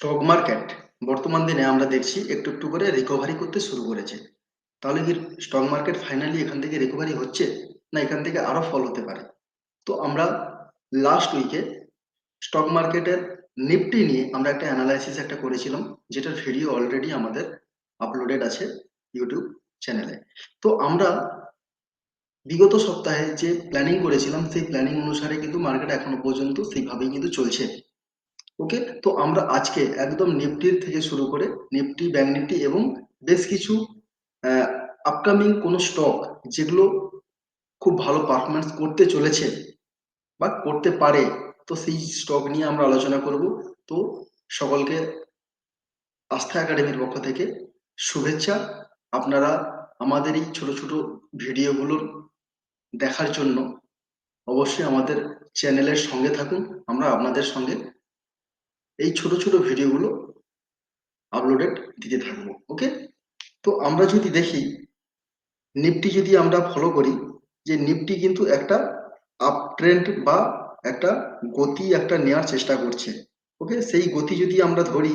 Stock market বর্তমান দিনে আমরা দেখছি একটু একটু করে রিকভারি করতে শুরু করেছে। তাহলে কি স্টক মার্কেট ফাইনালি এখান থেকে রিকভারি হচ্ছে, না এখান থেকে আরো ফল হতে পারে? তো আমরা লাস্ট উইকে স্টক মার্কেটের নিফটি নিয়ে আমরা একটা অ্যানালাইসিস করেছিলাম, যেটার ভিডিও অলরেডি আমাদের আপলোডেড আছে ইউটিউব চ্যানেলে। তো আমরা বিগত সপ্তাহে যে প্ল্যানিং করেছিলাম সেই প্ল্যানিং অনুসারে কিন্তু মার্কেট এখনো পর্যন্ত সেইভাবেই কিন্তু চলছে। ওকে, তো আমরা আজকে একদম নিফটির থেকে শুরু করে নিফটি, ব্যাংক নিফটি এবং বেশ কিছু আপকামিং কোনো স্টক যেগুলো খুব ভালো পারফরমেন্স করতে চলেছে বা করতে পারে, তো সেই স্টক নিয়ে আমরা আলোচনা করব। তো সকলকে আস্থা একাডেমির পক্ষ থেকে শুভেচ্ছা। আপনারা আমাদের এই ছোট ছোট ভিডিওগুলোর দেখার জন্য অবশ্যই আমাদের চ্যানেলের সঙ্গে থাকুন। আমরা আপনাদের সঙ্গে এই ছোট ছোট ভিডিওগুলো আপলোডেড দিতে থাকবো। ওকে, তো আমরা যদি দেখি নিফটি, যদি আমরা ফলো করি যে নিফটি কিন্তু একটা আপ ট্রেন্ড বা একটা গতি নেওয়ার চেষ্টা করছে। ওকে, সেই গতি যদি আমরা ধরি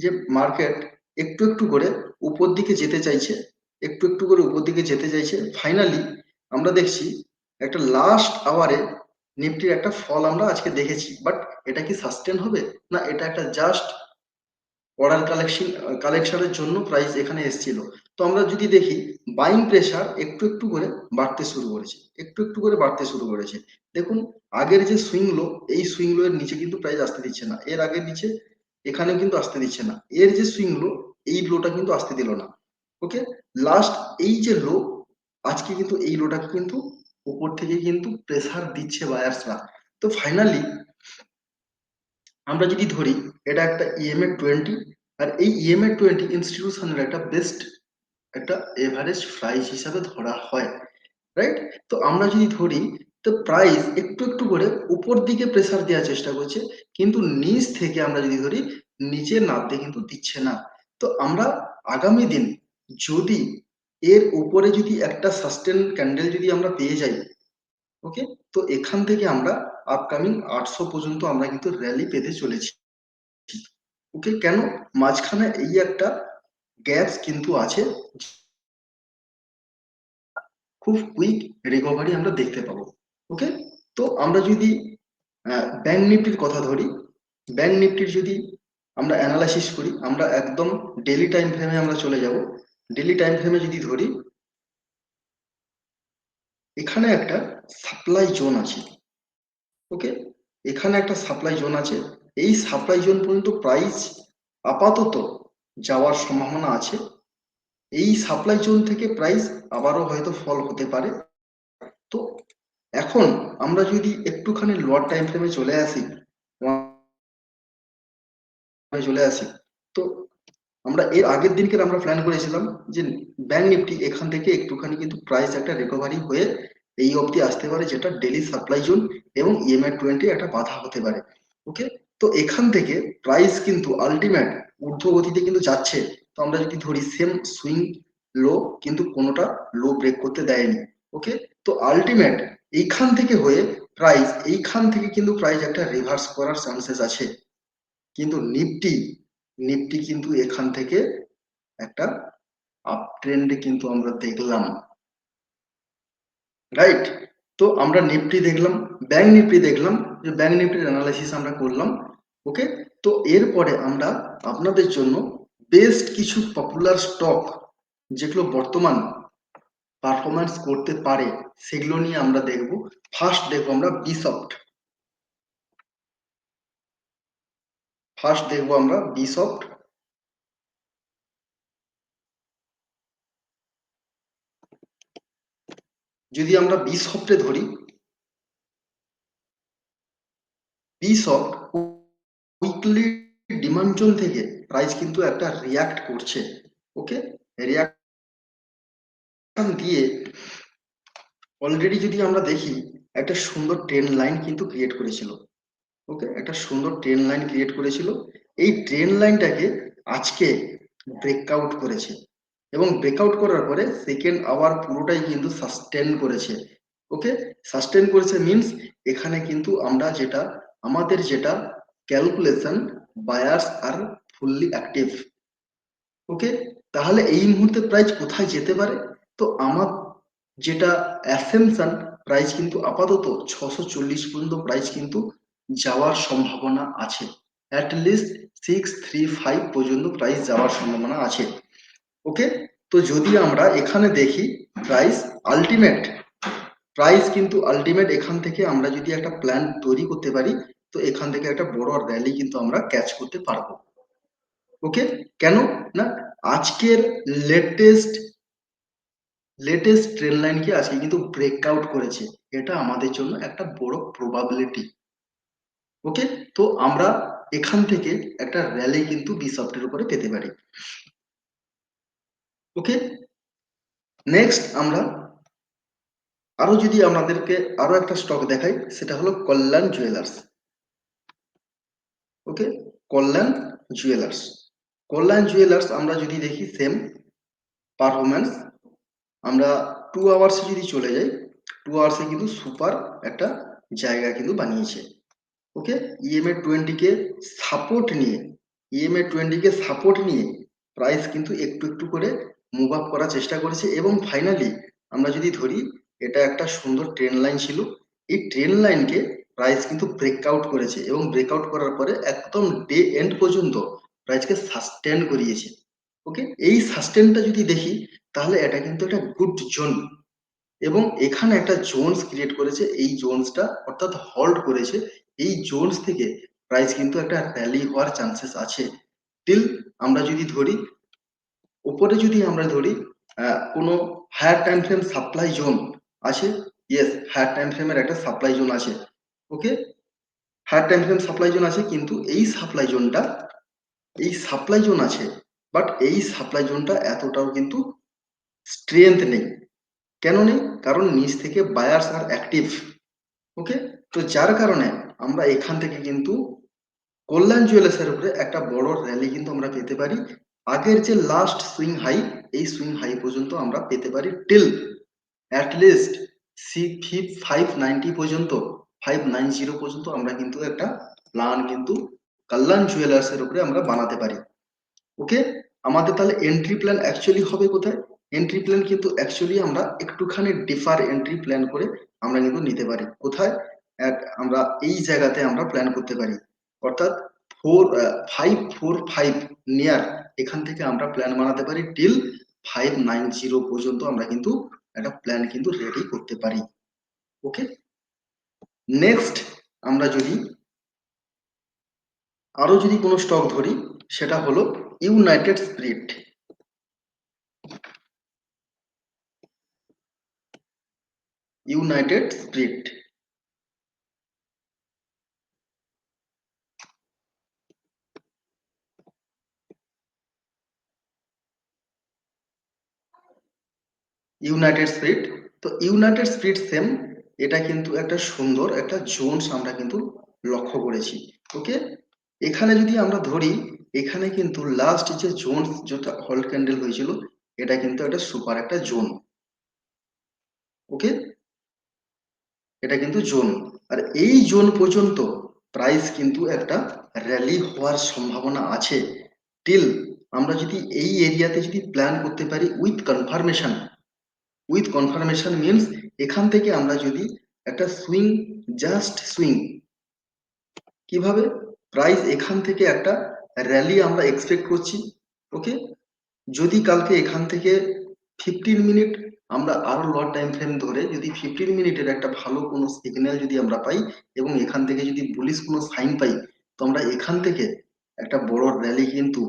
যে মার্কেট একটু একটু করে উপর দিকে যেতে চাইছে, একটু একটু করে উপর দিকে যেতে চাইছে, ফাইনালি আমরা দেখছি একটা লাস্ট আওয়ারে নিফটির একটা ফল আমরা আজকে দেখেছি। বাট এটা কি সাস্টেন হবে, না এটা একটা জাস্ট অর্ডার কালেকশনের জন্য প্রাইস এখানে এসেছিল? তো আমরা যদি দেখি বাইং প্রেসার একটু একটু করে বাড়তে শুরু করেছে, একটু একটু করে বাড়তে শুরু করেছে। দেখুন, আগের যে সুইং লো, এই সুইং লো এর নিচে কিন্তু প্রাইস আসতে দিচ্ছে না, এর আগের নিচে এখানেও কিন্তু আসতে দিচ্ছে না, এর যে সুইং লো এই লোটা কিন্তু আসতে দিল না। ওকে, লাস্ট এই যে লো, আজকে কিন্তু এই লোটাকে কিন্তু উপর থেকে কিন্তু প্রেসার দিচ্ছে বায়ার্সরা। তো ফাইনালি আমরা যদি ধরি এটা একটা EMA 20, আর এই EMA 20 ইনস্টিটিউশনের একটা বেস্ট একটা এভারেজ প্রাইস হিসাবে ধরা হয়, রাইট? তো আমরা যদি ধরি, তো প্রাইস একটু একটু করে উপর দিকে প্রেসার দেওয়ার চেষ্টা করছে, কিন্তু নিচ থেকে আমরা যদি ধরি নিচে নামতে কিন্তু দিচ্ছে না। তো আমরা আগামী দিন যদি এর উপরে যদি একটা সাস্টেন ক্যান্ডেল যদি আমরা পেয়ে যাই, ওকে, তো এখান থেকে আমরা আপকামিং 800 পর্যন্ত আমরা কিন্তু র্যালি পেতে চলেছি। ওকে, কেন? মাঝখানে এই একটা গ্যাপস কিন্তু আছে, খুব কুইক রিকভারি আমরা দেখতে পাবো। ওকে, তো আমরা যদি ব্যাংক নিফটির কথা ধরি, ব্যাংক নিফটির যদি আমরা অ্যানালাইসিস করি, আমরা একদম ডেলি টাইম ফ্রেমে আমরা চলে যাব। ডেলি টাইম ফ্রেমে যদি ধরি, এখানে একটা সাপ্লাই জোন আছে। ওকে, এখানে একটা সাপ্লাই জোন আছে, এই সাপ্লাই জোন পর্যন্ত প্রাইস আপাতত যাওয়ার সম্ভাবনা আছে। এই সাপ্লাই জোন থেকে প্রাইস আবারও হয়তো ফল হতে পারে। তো এখন আমরা যদি একটুখানি লোয়ার টাইম ফ্রেমে চলে আসি, তো আমরা এর আগের দিনকে আমরা প্ল্যান করেছিলাম যে ব্যাংক নিফটি এখান থেকে একটুখানি কিন্তু প্রাইস একটা রিকভারি হয়ে এই অবধি আসতে পারে, যেটা ডেলি সাপ্লাই জোন এবং EMA 20 একটা বাধা হতে পারে। ওকে, তো এখান থেকে প্রাইস কিন্তু আলটিমেট ঊর্ধ্বগতিতে কিন্তু যাচ্ছে। তো আমরা যদি ধরি সেম সুইং লো, কিন্তু কোনোটা লো ব্রেক করতে দেয়নি। ওকে, তো আলটিমেট এইখান থেকে হয়ে প্রাইস এইখান থেকে কিন্তু প্রাইস একটা রিভার্স করার চান্সেস আছে। কিন্তু নিফটি নিফটি কিন্তু এখান থেকে একটা আপ ট্রেন্ডে কিন্তু আমরা দেখলাম, রাইট? তো আমরা নিফটি দেখলাম, ব্যাংক নিফটি দেখলাম, যে ব্যাংক নিফটির অ্যানালাইসিস আমরা করলাম। ওকে, তো এরপরে আমরা আপনাদের জন্য বেস্ট কিছু পপুলার স্টক যেগুলো বর্তমান পারফরমেন্স করতে পারে সেগুলো নিয়ে আমরা দেখব। ফার্স্ট দেখবো আমরা বিসফট। ফার্স্ট দেখবো আমরা বিসফট। যদি আমরা বিসফটে ধরি, বিসফট উইকলি ডিমান্ড জোন থেকে প্রাইস কিন্তু একটা রিয়াক্ট করছে। ওকে, রিয়াক্ট দিয়ে অলরেডি যদি আমরা দেখি একটা সুন্দর ট্রেন লাইন কিন্তু ক্রিয়েট করেছিল। ওকে, একটা সুন্দর ট্রেন লাইন ক্রিয়েট করেছিল, এই ট্রেন লাইনটাকে আজকে ব্রেকআউট করেছে, এবং ব্রেকআউট করার পরে সেকেন্ড আওয়ার পুরোটাই কিন্তু সাস্টেন করেছে। ওকে, সাস্টেন করেছে মিনস এখানে কিন্তু আমরা যেটা আমাদের যেটা ক্যালকুলেশন বায়ার্স আর ফুললি অ্যাক্টিভ। ওকে, তাহলে এই মুহূর্তে প্রাইস কোথায় যেতে পারে? তো আমার যেটা অ্যাসেম্পশন, প্রাইস কিন্তু আপাতত 640 পর্যন্ত প্রাইস কিন্তু যাওয়ার সম্ভাবনা আছে। অ্যাটলিস্ট 635 পর্যন্ত প্রাইস যাওয়ার সম্ভাবনা আছে। ওকে, তো যদি আমরা এখানে দেখি প্রাইস আলটিমেট, প্রাইস কিন্তু আলটিমেট এখান থেকে আমরা যদি একটা প্ল্যান তৈরি করতে পারি, তো এখান থেকে একটা বড় র্যালি কিন্তু আমরা ক্যাচ করতে পারবো। ওকে, কেন না আজকের লেটেস্ট লেটেস্ট ট্রেন লাইনকে আজকে কিন্তু ব্রেকআউট করেছে, এটা আমাদের জন্য একটা বড় প্রবাবিলিটি। ওকে, তো আমরা এখান থেকে একটা র্যালি কিন্তু 20 সফটের উপরে পেতে পারি। ওকে, নেক্সট আমরা আরো যদি আমাদেরকে আরো একটা স্টক দেখাই, সেটা হলো কল্যাণ জুয়েলার্স। ওকে, কল্যাণ জুয়েলার্স, কল্যাণ জুয়েলার্স আমরা যদি দেখি সেম পারফরমেন্স, আমরা 2 আওয়ার্সে যদি চলে যাই, 2 আওয়ার্সে কিন্তু সুপার একটা জায়গা কিন্তু বানিয়েছে। ওকে, ইএমএ 20 কে সাপোর্ট নিয়ে, ইএমএ 20 কে সাপোর্ট নিয়ে প্রাইস কিন্তু একটু একটু করে মুভ আপ করার চেষ্টা করেছে, এবং ফাইনালি আমরা যদি ধরি এটা একটা সুন্দর ট্রেন লাইন ছিল, এই ট্রেন লাইনকে প্রাইস কিন্তু ব্রেকআউট করেছে, এবং ব্রেকআউট করার পরে একদম ডে এন্ড পর্যন্ত প্রাইসকে সাস্টেন করিয়েছে। ওকে, এই সাস্টেনটা যদি দেখি তাহলে এটা কিন্তু একটা গুড জোন, এবং এখানে একটা জোনস ক্রিয়েট করেছে, এই জোনসটা অর্থাৎ হল্ড করেছে, এই জোনস থেকে প্রাইস কিন্তু একটা র্যালি হওয়ার চান্সেস আছে। টিল আমরা যদি ধরি উপরে, যদি আমরা ধরি কোনো higher time frame supply zone আছে, ইয়েস হায়ার টাইম ফ্রেমের একটা সাপ্লাই জোন আছে। Okay, higher time frame supply zone আছে, কিন্তু এই সাপ্লাই জোনটা, এই সাপ্লাই জোন আছে, বাট এই সাপ্লাই জোনটা এতটাও কিন্তু স্ট্রেংথ নেই। কেন নেই? কারণ নিচ থেকে বায়ার্স আর অ্যাক্টিভ। ওকে, তো যার কারণে আমরা এখান থেকে কিন্তু কল্যাণ জুয়েলার্সের উপরে একটা বড় র্যালি কিন্তু আমরা পেতে পারি। আগের যে লাস্ট সুইং হাই, এই সুইং হাই পর্যন্ত আমরা পেতে পারি টিল অ্যাটলিস্ট 590 পর্যন্ত, 590 পর্যন্ত আমরা কিন্তু একটা প্ল্যান কিন্তু কল্যাণ জুয়েলার্সের উপরে আমরা বানাতে পারি। ওকে, আমাদের তাহলে এন্ট্রি প্ল্যান অ্যাকচুয়ালি হবে কোথায়? এন্ট্রি প্ল্যান কিন্তু অ্যাকচুয়ালি আমরা একটুখানি ডিফার এন্ট্রি প্ল্যান করে আমরা কিন্তু নিতে পারি। কোথায়? আমরা এই জায়গাতে আমরা প্ল্যান করতে পারি, অর্থাৎ 545 নিয়ার, এখান থেকে আমরা প্ল্যান বানাতে পারি টিল 590 পর্যন্ত আমরা কিন্তু একটা প্ল্যান কিন্তু রেডি করতে পারি। ওকে, নেক্সট আমরা যদি আরো যদি কোনো স্টক ধরি, সেটা হলো United spirit. United spirit, United spirit, তো ইউনাইটেড স্পিরিট সেম, এটা কিন্তু একটা সুন্দর একটা জোনস আমরা কিন্তু লক্ষ্য করেছি। ওকে, এখানে যদি আমরা ধরি, এখানে কিন্তু লাস্ট যে জোন যেটা হল্ড ক্যান্ডেল হয়েছিল, এটা কিন্তু একটা সুপার একটা জোন। ওকে, এটা কিন্তু জোন, আর এই জোন পর্যন্ত প্রাইস কিন্তু একটা র্যালি হওয়ার সম্ভাবনা আছে। টিল আমরা যদি এই এরিয়াতে যদি প্ল্যান করতে পারি with confirmation, with confirmation means এখান থেকে আমরা যদি একটা সুইং, জাস্ট সুইং, কিভাবে প্রাইস এখান থেকে একটা র্যালি আমরা এক্সপেক্ট করছি। ওকে, যদি কালকে এখান থেকে 15 মিনিট আমরা আরো লট টাইম ফ্রেম ধরে যদি 15 মিনিটের একটা ভালো কোনো সিগন্যাল যদি আমরা পাই, এবং এখান থেকে যদি বুলিশ কোনো সাইন পাই, তো আমরা এখান থেকে একটা বড় র্যালি কিন্তু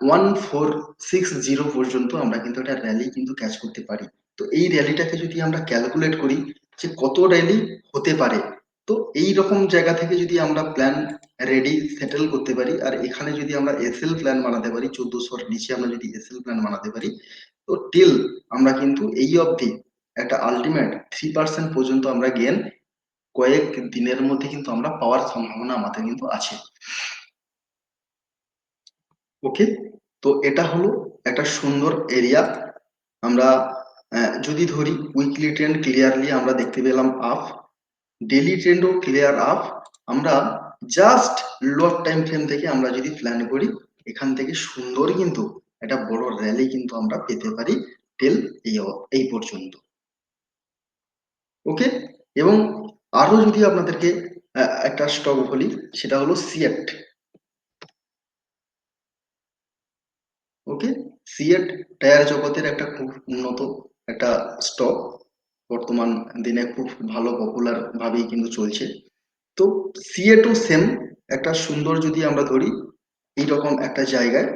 1460 পর্যন্ত আমরা কিন্তু একটা র্যালি কিন্তু ক্যাচ করতে পারি। তো এই র্যালিটাকে যদি আমরা ক্যালকুলেট করি যে কত র্যালি হতে পারে, তো এই রকম জায়গা থেকে যদি আমরা প্ল্যান রেডি সেটেল করতে পারি, আর এখানে যদি আমরা এসএল প্ল্যান বানাতে পারি 1400-র নিচে আমরা যদি এসএল প্ল্যান বানাতে পারি, তো টিল আমরা কিন্তু এই অবধি একটা আলটিমেট 3% পর্যন্ত আমরা গেন কয়েক দিনের মধ্যে কিন্তু আমরা পাওয়ার সম্ভাবনা আমাদের কিন্তু আছে। ওকে, তো এটা হলো একটা সুন্দর এরিয়া। আমরা যদি ধরি উইকলি ট্রেন্ড ক্লিয়ারলি আমরা দেখতে পেলাম আপ, ডেইলি ট্রেন্ডও ক্লিয়ার আপ, আমরা জাস্ট লোয়ার টাইম ফ্রেম থেকে আমরা যদি প্ল্যান করি, এখান থেকে সুন্দর কিন্তু একটা বড় র্যালি কিন্তু আমরা পেতে পারি টেল এই পর্যন্ত। ওকে, এবং আরো যদি আপনাদেরকে একটা স্টক বলি, সেটা হলো সিয়েট। ওকে, সিয়েট টায়ার জগতের একটা খুব উন্নত একটা স্টক, বর্তমান দিনে খুব ভালো পপুলার ভাবেই কিন্তু চলছে। তো সিয়েটও সেম একটা সুন্দর, যদি আমরা ধরি এইরকম একটা জায়গায়,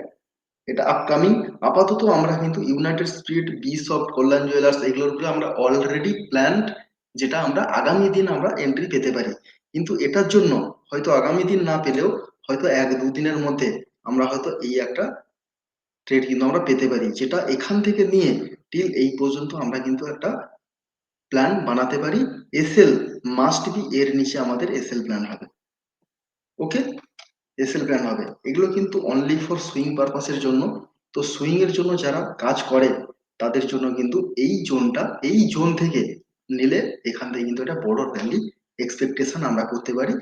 এটা আপকামিং। আপাতত আমরা কিন্তু ইউনাইটেড স্পিরিট, বিশপ, কল্যাণ জুয়েলার্স, এগুলোর উপরে আমরা অলরেডি প্ল্যান্ড, যেটা আমরা আগামী দিন আমরা এন্ট্রি পেতে পারি। কিন্তু এটার জন্য হয়তো আগামী দিন না পেলেও হয়তো 1-2 দিনের মধ্যে আমরা হয়তো এই একটা ট্রেড কিন্তু আমরা পেতে পারি, যেটা এখান থেকে নিয়ে টিল এই পর্যন্ত আমরা কিন্তু একটা প্ল্যান বানাতে পারি। এসএল মাস্ট বি, এর নিচে আমাদের এসএল প্ল্যান হবে। ওকে, এসএল প্ল্যান হবে। এগুলো কিন্তু অনলি ফর সুইং পারপাসের জন্য। তো সুইং এর জন্য যারা কাজ করে তাদের জন্য কিন্তু এই জোনটা, এই জোন থেকে নিলে এখান থেকে কিন্তু একটা বড় র্যালি এক্সপেকটেশন আমরা করতে পারি।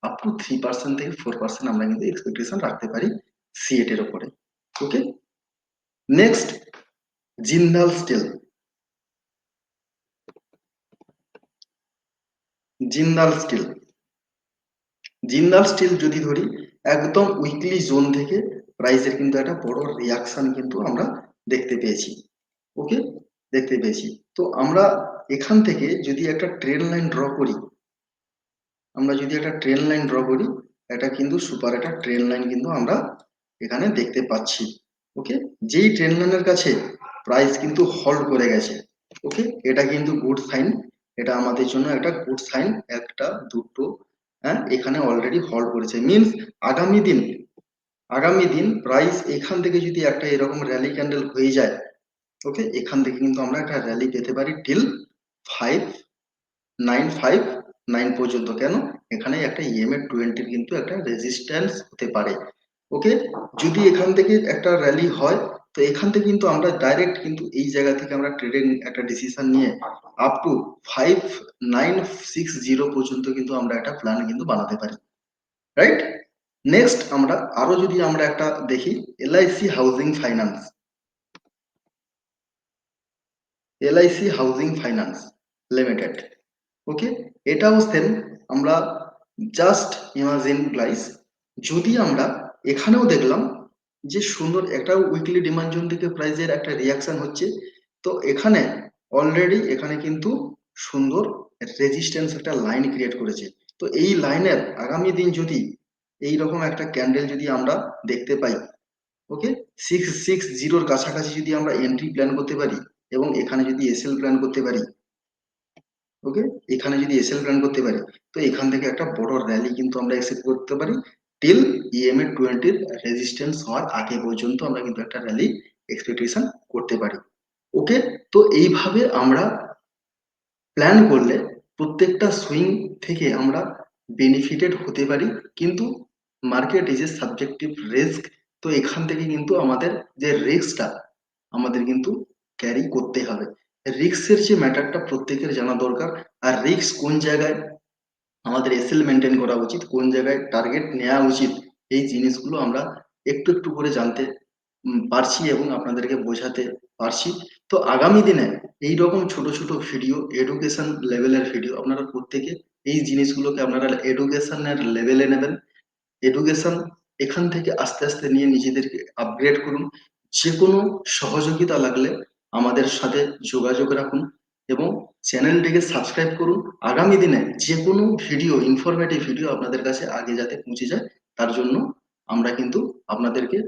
আপ টু 3% থেকে 4% আমরা কিন্তু এক্সপেকটেশন রাখতে পারি সিএট এর উপরে। Okay, next Jindal steel. Jindal steel, Jindal steel যদি ধরি, একদম উইকলি জোন থেকে প্রাইসের কিন্তু একটা বড় রিয়াকশন কিন্তু আমরা দেখতে পেয়েছি। ওকে, দেখতে পেয়েছি। তো আমরা এখান থেকে যদি একটা ট্রেন লাইন ড্র করি, আমরা যদি একটা ট্রেন লাইন ড্র করি, এটা কিন্তু সুপার একটা ট্রেন লাইন কিন্তু আমরা এখানে দেখতে পাচ্ছি। ওকে, যেই ট্রেন লাইনের কাছে প্রাইস কিন্তু হোল্ড করে গেছে। ওকে, এটা কিন্তু গুড সাইন, এটা আমাদের জন্য একটা গুড সাইন। একটা, দুটো, হ্যাঁ, এখানে অলরেডি হোল্ড করেছে, মিনস আগামী দিন, আগামী দিন প্রাইস এখান থেকে যদি একটা এরকম র্যালি ক্যান্ডেল হয়ে যায়, ওকে, এখান থেকে কিন্তু আমরা একটা র্যালি পেতে পারি টিল 5959 পর্যন্ত। কেন, এখানে একটা EMA 20 কিন্তু একটা রেজিস্ট্যান্স হতে পারে। ওকে, যদি এখান থেকে একটা র্যালি হয়, তো এখান থেকে কিন্তু আমরা ডাইরেক্ট কিন্তু এই জায়গা থেকে আমরা ট্রেডিং একটা ডিসিশন নিয়ে আপ টু 5960 পর্যন্ত কিন্তু আমরা একটা প্ল্যান কিন্তু বানাতে পারি, রাইট? নেক্সট আমরা আরো যদি আমরা একটা দেখি, LIC housing finance, LIC housing finance limited. Okay, এটাও সেম। আমরা জাস্ট ইমাজিন প্রাইস, যদি আমরা এখানেও দেখলাম যে সুন্দর একটা উইকলি ডিমান্ড জোন থেকে প্রাইসের একটা রিয়াকশন হচ্ছে, তো এখানে অলরেডি এখানে কিন্তু সুন্দর রেজিস্ট্যান্স একটা লাইন ক্রিয়েট করেছে। তো এই লাইনের আগামী দিন যদি এই রকম একটা ক্যান্ডেল যদি আমরা দেখতে পাই, ওকে, 660 কাছাকাছি যদি আমরা এন্ট্রি প্ল্যান করতে পারি, এবং এখানে যদি এসএল প্ল্যান করতে পারি, ওকে, এখানে যদি এসএল প্ল্যান করতে পারি, তো এখান থেকে একটা বড় র্যালি কিন্তু আমরা এক্সপেক্ট করতে পারি টিল EMA 20 রেজিস্ট্যান্স হওয়ার আগে পর্যন্ত আমরা কিন্তু একটা র্যালি এক্সপেকটেশন করতে পারি। ওকে, তো এইভাবে আমরা প্ল্যান করলে প্রত্যেকটা সুইং থেকে আমরা বেনিফিটেড হতে পারি। কিন্তু market is a subjective risk. তো এখান থেকে কিন্তু আমাদের যে রিস্কটা আমাদের কিন্তু ক্যারি করতে হবে। রিস্কের যে ম্যাটারটা প্রত্যেকের জানা দরকার। আর রিস্ক কোন জায়গায় আমাদের এসএল মেনটেন করা উচিত, কোন জায়গায় টার্গেট নেওয়া উচিত, এই জিনিসগুলো আমরা একটু একটু করে জানতে পারছি এবং আপনাদেরকে বোঝাতে পারছি। তো আগামী দিনে এই রকম ছোট ছোট ভিডিও, এডুকেশন লেভেলের ভিডিও, আপনারা প্রত্যেকে এই জিনিসগুলোকে আপনারা এডুকেশনের লেভেলে নেবেন। এডুকেশন এখান থেকে আস্তে আস্তে নিয়ে নিজেদেরকে আপগ্রেড করুন। যে কোনো সহযোগিতা লাগলে আমাদের সাথে যোগাযোগ রাখুন এবং চ্যানেলটিকে সাবস্ক্রাইব করুন। আগামী দিনে যে কোনো ভিডিও, ইনফরমেটিভ ভিডিও আপনাদের কাছে আগে যাতে পৌঁছে যায়, তার জন্য আমরা কিন্তু আপনাদেরকে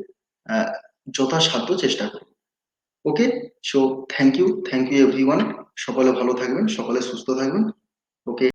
আহ, যথাসাধ্য চেষ্টা করব। ওকে, সো থ্যাংক ইউ এভরিওয়ান। সকলে ভালো থাকবেন, সকলে সুস্থ থাকবেন। ওকে।